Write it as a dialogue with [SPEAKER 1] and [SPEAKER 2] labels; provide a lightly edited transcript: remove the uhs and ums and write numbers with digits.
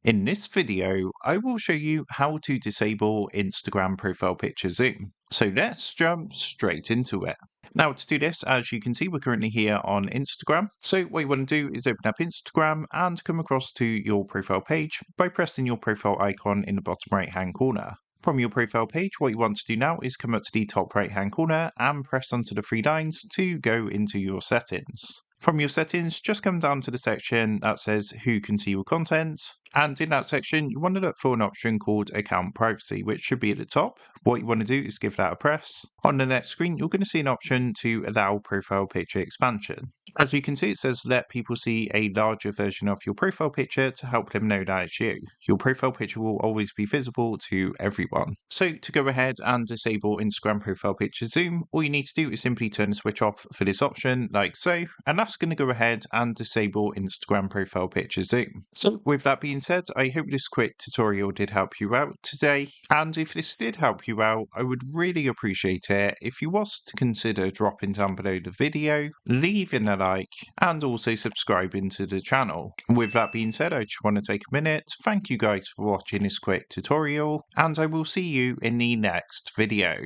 [SPEAKER 1] In this video, I will show you how to disable Instagram profile picture zoom. So let's jump straight into it. Now to do this, as you can see, we're currently here on Instagram. So what you want to do is open up Instagram and come across to your profile page by pressing your profile icon in the bottom right hand corner. From your profile page, what you want to do now is come up to the top right hand corner and press onto the three lines to go into your settings. From your settings, just come down to the section that says who can see your content. And in that section, you want to look for an option called account privacy, which should be at the top. What you want to do is give that a press. On the next screen, you're going to see an option to allow profile picture expansion. As you can see, it says let people see a larger version of your profile picture to help them know that it's you. Your profile picture will always be visible to everyone. So to go ahead and disable Instagram profile picture zoom, all you need to do is simply turn the switch off for this option like so, and that's going to go ahead and disable Instagram profile picture zoom. So with that being said, I hope this quick tutorial did help you out today, and if this did help you out, I would really appreciate it if you was to consider dropping down below the video, leaving a like, and also subscribing to the channel. With that being said, I just want to take a minute, thank you guys for watching this quick tutorial, and I will see you in the next video.